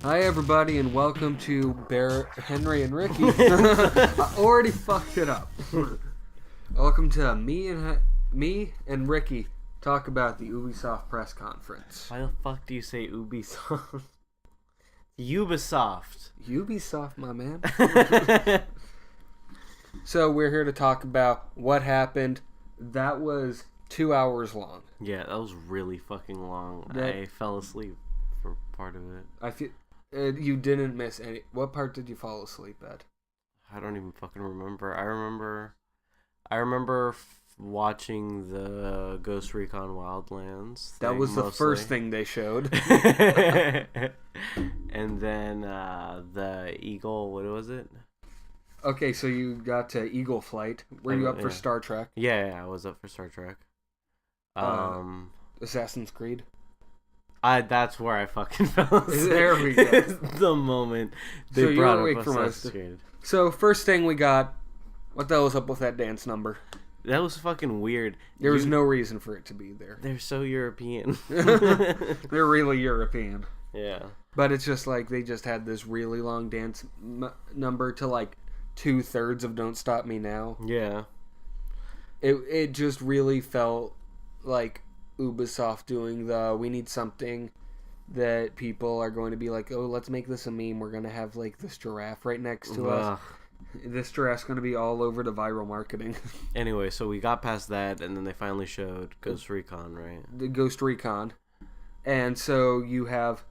Hi everybody and welcome to Henry and Ricky. I already fucked it up. Welcome to me and Ricky talk about the Ubisoft press conference. Why the fuck do you say Ubisoft? Ubisoft. Ubisoft, my man. So we're here to talk about what happened. That was 2 hours long. Yeah, that was really fucking long. I fell asleep for part of it. I feel you didn't miss any. What part did you fall asleep at? I don't even fucking remember. I remember watching the Ghost Recon Wildlands. That was the first thing they showed. And then the Eagle. What was it? Okay, so you got to Eagle Flight. Were you up for Star Trek? Yeah, I was up for Star Trek. Assassin's Creed. That's where I fucking fell asleep. There we go. The moment they brought up Assassin's Creed. So first thing we got, what the hell was up with that dance number? That was fucking weird. There was no reason for it to be there. They're so European. They're really European. Yeah. But it's just like they just had this really long dance number to like 2/3 of Don't Stop Me Now. Yeah. It just really felt like Ubisoft doing we need something that people are going to be like, oh, let's make this a meme. We're going to have like this giraffe right next to us. This giraffe's going to be all over the viral marketing. Anyway, so we got past that, and then they finally showed Ghost Recon, right? The Ghost Recon. And so you have...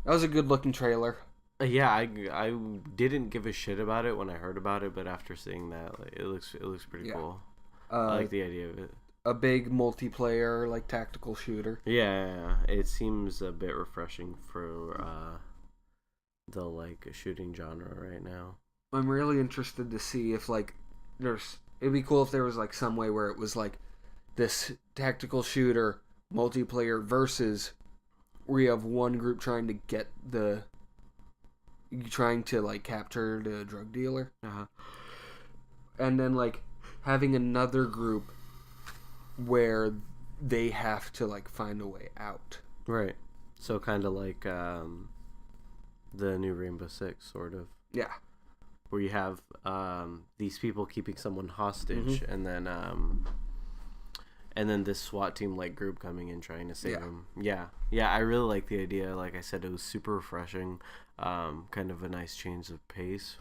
That was a good-looking trailer. Yeah, I didn't give a shit about it when I heard about it, but after seeing that, like, it looks pretty cool. I like the idea of it. A big multiplayer, like, tactical shooter. Yeah, it seems a bit refreshing for the, like, shooting genre right now. I'm really interested to see if, like, it'd be cool if there was, like, some way where it was, like, this tactical shooter multiplayer versus where you have one group trying to, like, capture the drug dealer. Uh-huh. And then, like, having another group where they have to, like, find a way out. Right. So kind of like the new Rainbow Six, sort of. Yeah. Where you have these people keeping someone hostage, mm-hmm. and then this SWAT team like group coming in trying to save him. Yeah, I really like the idea. Like I said, it was super refreshing. Kind of a nice change of pace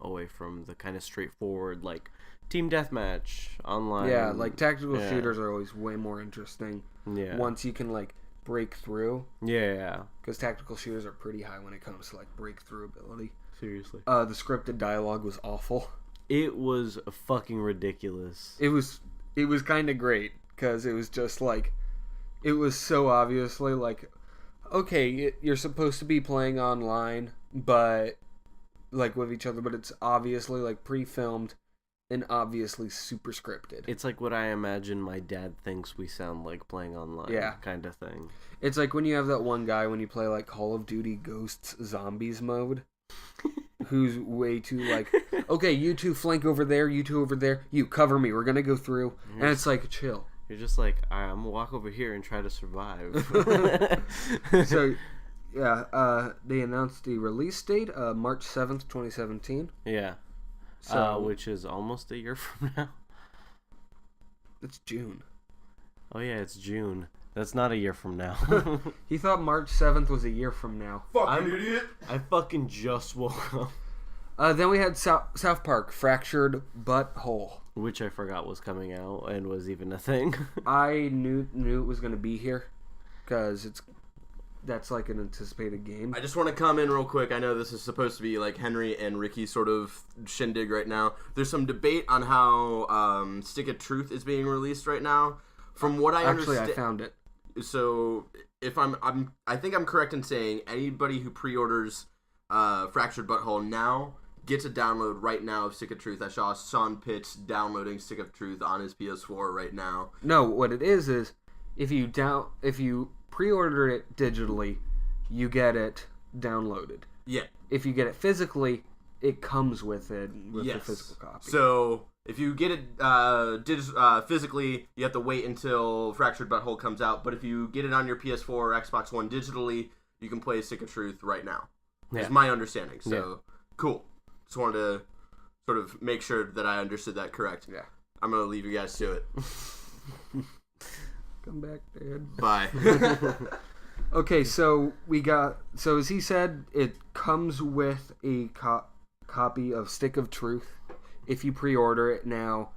away from the kind of straightforward like team deathmatch online. Yeah, like tactical shooters are always way more interesting. Yeah. Once you can like break through. Yeah. Because tactical shooters are pretty high when it comes to like breakthrough ability. Seriously. The scripted dialogue was awful. It was fucking ridiculous. It was kind of great because it was just like, it was so obviously like, okay, you're supposed to be playing online, but like with each other, but it's obviously like pre-filmed and obviously super scripted. It's like what I imagine my dad thinks we sound like playing online, kind of thing. It's like when you have that one guy when you play like Call of Duty Ghosts Zombies mode. Who's way too like, okay, you two flank over there, you two over there, you cover me, we're gonna go through. And it's like, chill. You're just like, I'm gonna walk over here and try to survive. So, yeah, they announced the release date, March 7th, 2017. Yeah. So, which is almost a year from now. It's June. Oh yeah, it's June. That's not a year from now. He thought March 7th was a year from now. Fucking idiot. I fucking just woke up. Then we had South Park, Fractured Butthole. Which I forgot was coming out and was even a thing. I knew it was going to be here because that's like an anticipated game. I just want to come in real quick. I know this is supposed to be like Henry and Ricky sort of shindig right now. There's some debate on how Stick of Truth is being released right now. From what I understand... Actually, I found it. So, if I think I'm correct in saying anybody who pre-orders Fractured Butthole now gets a download right now of Stick of Truth. I saw Sean Pitts downloading Stick of Truth on his PS4 right now. No, what it is if you pre-order it digitally, you get it downloaded. Yeah. If you get it physically, it comes with it with the physical copy. So if you get it physically, you have to wait until Fractured Butthole comes out. But if you get it on your PS4 or Xbox One digitally, you can play Stick of Truth right now. Yeah. Is my understanding. So, cool. Just wanted to sort of make sure that I understood that correct. Yeah. I'm going to leave you guys to it. Come back, Dad. Bye. Okay, so as he said, it comes with a copy of Stick of Truth if you pre-order it now.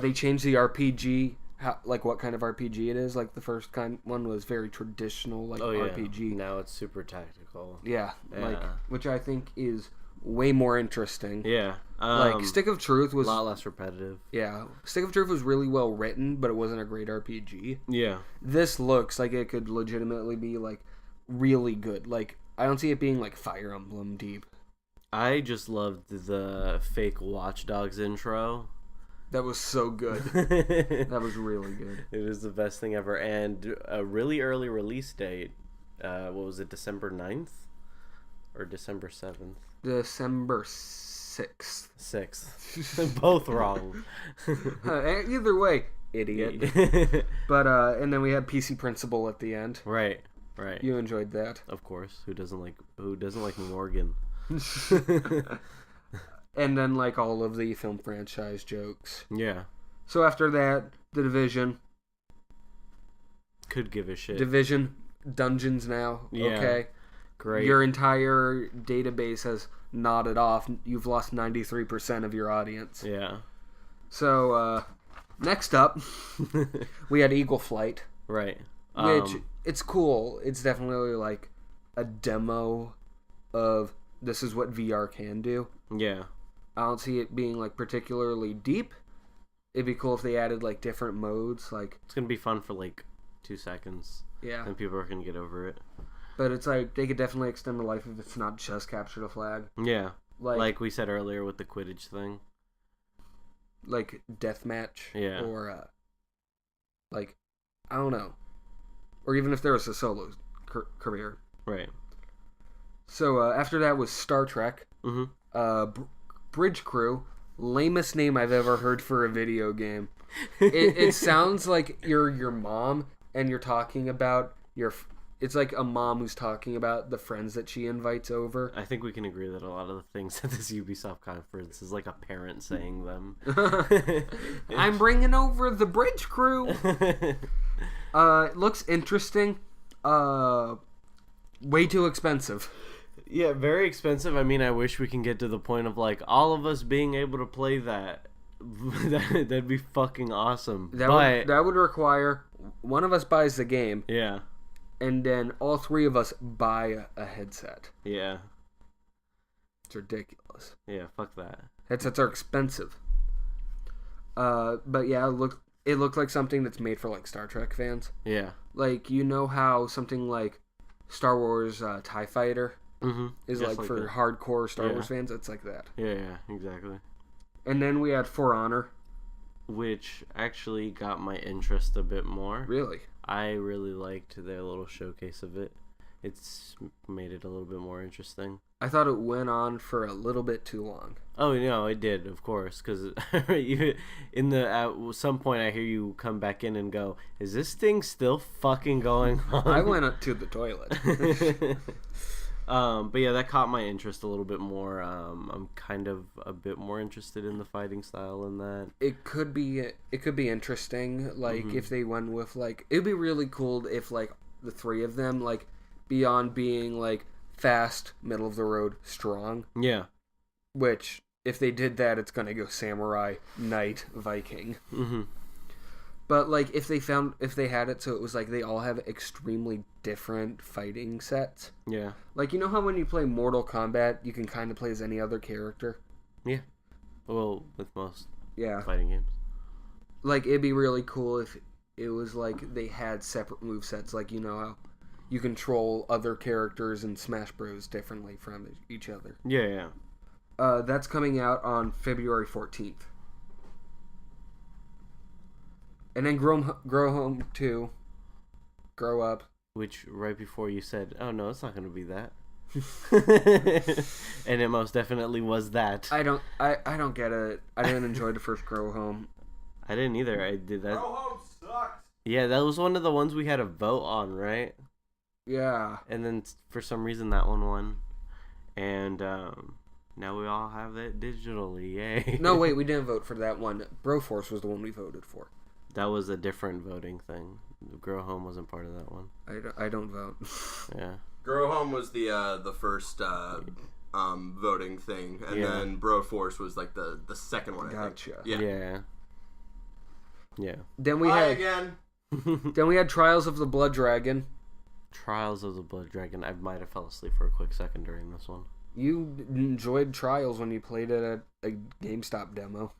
They changed the RPG, like what kind of RPG it is. Like the first one was very traditional, like RPG. Now it's super tactical. Yeah, like which I think is way more interesting. Yeah. Like Stick of Truth was a lot less repetitive. Yeah. Stick of Truth was really well written, but it wasn't a great RPG. Yeah. This looks like it could legitimately be like really good. Like I don't see it being like Fire Emblem deep. I just loved the fake Watch Dogs intro. That was so good. That was really good. It was the best thing ever. And a really early release date. What was it, December 9th? Or December 7th? December 6th. 6th. Both wrong. Either way, idiot. But, and then we had PC Principle at the end. Right. You enjoyed that. Of course. Who doesn't like Morgan? And then, like, all of the film franchise jokes. Yeah. So after that, The Division. Could give a shit. Division, Dungeons now. Yeah. Okay. Great. Your entire database has nodded off. You've lost 93% of your audience. Yeah. So, next up, we had Eagle Flight. Right. Which, it's cool. It's definitely, like, a demo of this is what VR can do. Yeah. I don't see it being, like, particularly deep. It'd be cool if they added, like, different modes. Like, it's going to be fun for, like, 2 seconds. Yeah. And people are going to get over it. But it's like, they could definitely extend the life if it's not just capture the flag. Yeah. Like we said earlier with the Quidditch thing. Like, deathmatch. Yeah. Or, like, I don't know. Or even if there was a solo career. Right. So, after that was Star Trek. Mm-hmm. Bridge Crew. Lamest name I've ever heard for a video game. It sounds like you're your mom and you're talking about your... It's like a mom who's talking about the friends that she invites over. I think we can agree that a lot of the things at this Ubisoft conference is like a parent saying them. I'm bringing over the Bridge Crew. It looks interesting. Way too expensive. Yeah, very expensive. I mean, I wish we can get to the point of like all of us being able to play that. That'd be fucking awesome. That would require one of us buys the game. Yeah. And then all three of us buy a headset. Yeah. It's ridiculous. Yeah, fuck that. Headsets are expensive. But yeah, it looked like something that's made for like Star Trek fans. Yeah. Like, you know how something like Star Wars TIE Fighter is just like for that. hardcore Star Wars fans? It's like that. Yeah, exactly. And then we had For Honor. Which actually got my interest a bit more. Really? I really liked their little showcase of it. It's made it a little bit more interesting. I thought it went on for a little bit too long. Oh, no, it did, of course. Because at some point I hear you come back in and go, is this thing still fucking going on? I went up to the toilet. But yeah, that caught my interest a little bit more. I'm kind of a bit more interested in the fighting style in that. It could be interesting, like if they went with like, it'd be really cool if like the three of them, like beyond being like fast, middle of the road, strong. Yeah. Which if they did that, it's gonna go samurai, knight, Viking. Mm-hmm. But like if they had it so it was like they all have extremely different fighting sets. Yeah. Like, you know how when you play Mortal Kombat, you can kind of play as any other character? Yeah. Well, with most Yeah. fighting games. Like, it'd be really cool if it was like they had separate movesets. Like, you know how you control other characters in Smash Bros. Differently from each other. Yeah. That's coming out on February 14th. And then Grow Home 2. Grow Up. Which, right before you said, oh no, it's not going to be that. And it most definitely was that. I don't get it. I didn't enjoy the first Grow Home. I didn't either. I did that. Grow Home sucks. Yeah, that was one of the ones we had a vote on, right? Yeah. And then for some reason that one won. And now we all have that digitally. Yay. No, wait, we didn't vote for that one. Broforce was the one we voted for. That was a different voting thing. Grow Home wasn't part of that one. I don't vote. Yeah. Grow Home was the first voting thing, and then Broforce was like the second one. Gotcha. Yeah. Then we again. Then we had Trials of the Blood Dragon. Trials of the Blood Dragon. I might have fell asleep for a quick second during this one. You enjoyed Trials when you played it at a GameStop demo.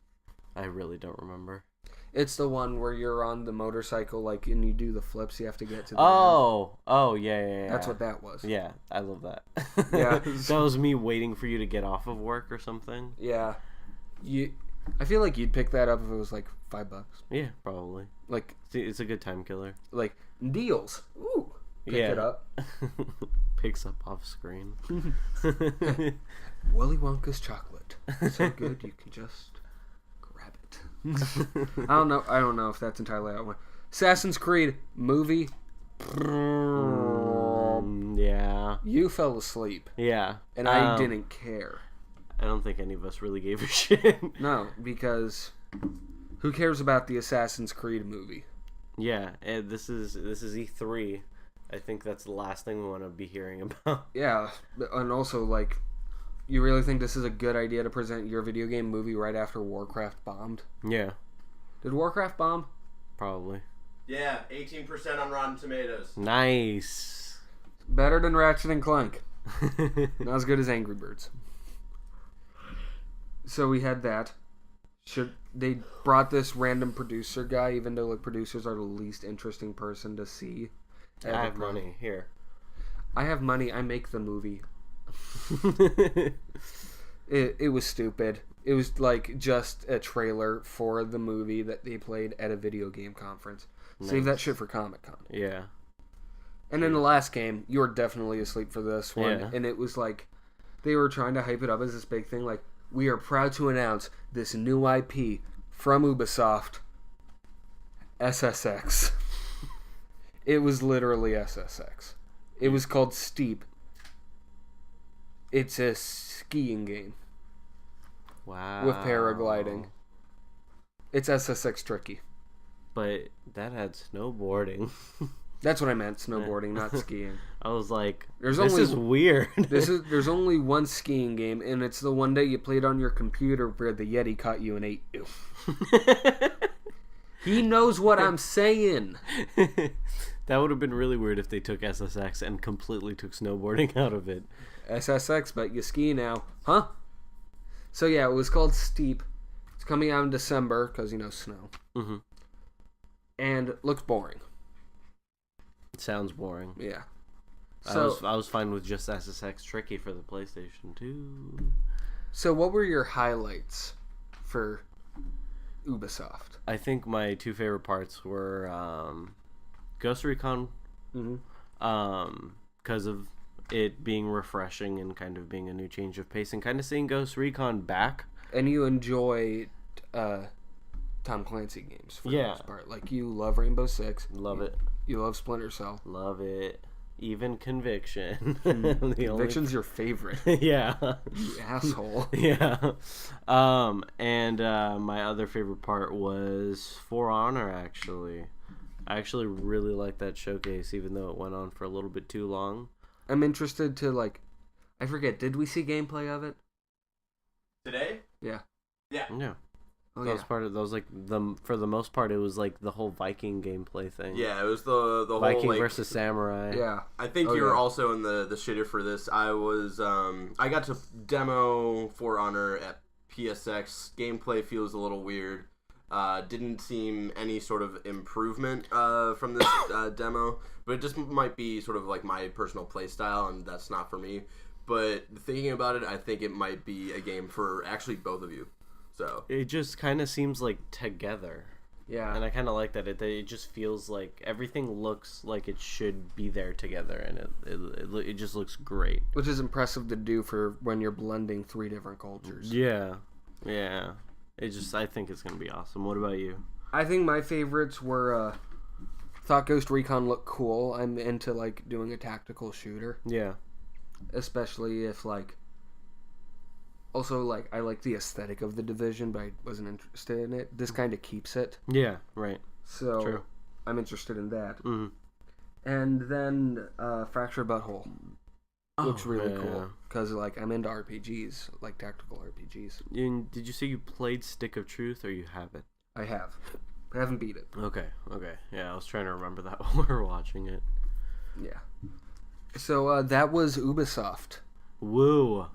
I really don't remember. It's the one where you're on the motorcycle, like, and you do the flips. You have to get to the end. Yeah. That's what that was. Yeah, I love that. Yeah. That was me waiting for you to get off of work or something. Yeah. I feel like you'd pick that up if it was like $5. Yeah, probably. Like, it's a good time killer. Like, deals. Ooh. Pick it up. Picks up off screen. Willy Wonka's chocolate. So good you can just grab it. I don't know if that's entirely out one. Assassin's Creed movie. Yeah. You fell asleep. Yeah. And I didn't care. I don't think any of us really gave a shit. No, because who cares about the Assassin's Creed movie? Yeah, and this is E3. I think that's the last thing we want to be hearing about. Yeah, and also, like, you really think this is a good idea to present your video game movie right after Warcraft bombed? Yeah. Did Warcraft bomb? Probably. Yeah, 18% on Rotten Tomatoes. Nice. Better than Ratchet and Clank. Not as good as Angry Birds. So we had that. They brought this random producer guy, even though like producers are the least interesting person to see. I have money here. I have money. I make the movie. It was stupid. It was like just a trailer for the movie that they played at a video game conference. Nice. Save that shit for Comic-Con. Yeah. And then the last game, you were definitely asleep for this one. Yeah. And it was like, they were trying to hype it up as this big thing. Like, we are proud to announce this new IP from Ubisoft, SSX. It was literally SSX. It was called Steep. It's a skiing game. Wow. With paragliding. It's SSX tricky. But that had snowboarding. That's what I meant, snowboarding, not skiing. I was like, this only, is weird. There's only one skiing game, and it's the one day you played on your computer where the Yeti caught you and ate you. He knows what I'm saying. That would have been really weird if they took SSX and completely took snowboarding out of it. SSX, but you ski now. Huh? So yeah, it was called Steep. It's coming out in December, because, snow. Mm-hmm. And looks boring. It sounds boring. Yeah. So I was fine with just SSX Tricky for the PlayStation 2. So what were your highlights for Ubisoft? I think my two favorite parts were Ghost Recon, because of it being refreshing and kind of being a new change of pace and kind of seeing Ghost Recon back. And you enjoy Tom Clancy games for the most part. Like, you love Rainbow Six. Love it. You love Splinter Cell. Love it. Even Conviction. Conviction's your favorite. Yeah. You asshole. Yeah. And my other favorite part was For Honor, actually. I actually really liked that showcase, even though it went on for a little bit too long. I'm interested to, I forget, did we see gameplay of it? Today? Yeah. Yeah. Oh, that was part of those, for the most part, it was like the whole Viking gameplay thing. Yeah, it was the whole Viking versus Samurai. Yeah. I think you were also in the shitter for this. I was I got to demo For Honor at PSX. Gameplay feels a little weird. Didn't seem any sort of improvement from this demo, but it just might be sort of like my personal play style, and that's not for me. But thinking about it, I think it might be a game for actually both of you. So it just kind of seems like together. Yeah. And I kind of like that. It just feels like everything looks like it should be there together, and it just looks great. Which is impressive to do for when you're blending three different cultures. Yeah. I think it's going to be awesome. What about you? I think my favorites were thought Ghost Recon looked cool. I'm into like doing a tactical shooter, Yeah. especially if like. Also, like, I like the aesthetic of the Division, but I wasn't interested in it. This kind of keeps it. Yeah. Right. So, True. I'm interested in that. Mm-hmm. And then, Fractured Butthole. Looks really yeah. cool. Because, like, I'm into RPGs, like tactical RPGs. Did you say you played Stick of Truth, or you haven't? I have. I haven't beat it. Okay. Yeah, I was trying to remember that while we were watching it. Yeah. So, that was Ubisoft. Woo.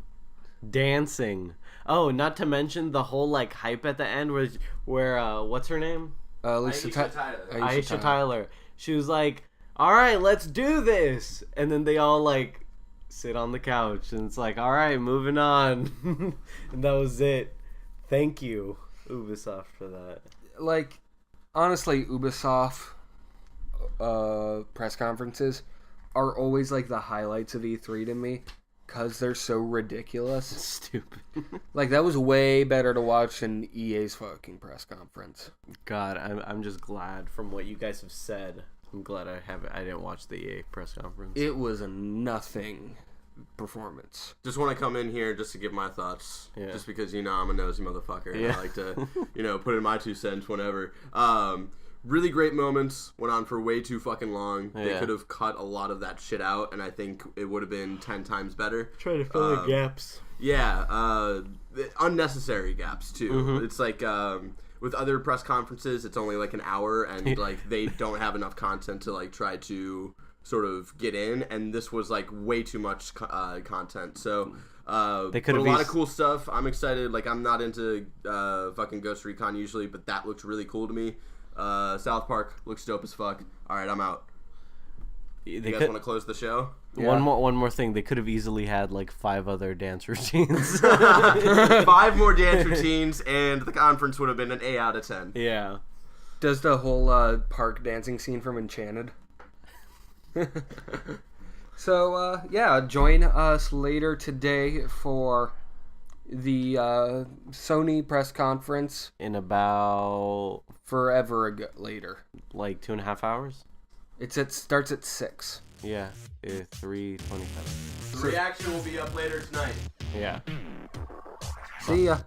Dancing. Oh, not to mention the whole like hype at the end where what's her name? Aisha Tyler. She was like, "All right, let's do this," and then they all like sit on the couch, and it's like, "All right, moving on," and that was it. Thank you, Ubisoft, for that. Like, honestly, Ubisoft press conferences are always like the highlights of E3 to me. Because they're so ridiculous. Stupid. Like, that was way better to watch than EA's fucking press conference. God, I'm just glad from what you guys have said. I'm glad I didn't watch the EA press conference. It was a nothing performance. Just want to come in here just to give my thoughts. Yeah. Just because, I'm a nosy motherfucker. And Yeah. I like to, put in my 2 cents whenever. Really great moments. Went on for way too fucking long. Yeah. They could have cut a lot of that shit out, and I think it would have been 10 times better. Trying to fill the gaps. Yeah, unnecessary gaps too. Mm-hmm. It's like with other press conferences, it's only like an hour, and like they don't have enough content to like try to sort of get in, and this was like way too much content. So They but could a have lot of cool stuff. I'm excited. Like, I'm not into fucking Ghost Recon usually, but that looked really cool to me. South Park looks dope as fuck. All right, I'm out. You guys want to close the show? Yeah. One more thing. They could have easily had like 5 other dance routines. 5 more dance routines, and the conference would have been an 8 out of 10. Yeah. Does the whole park dancing scene from Enchanted. So, join us later today for the Sony press conference. In about Forever ago, later. like 2.5 hours. Starts at 6. Yeah, 3:27. The reaction will be up later tonight. Yeah. See ya.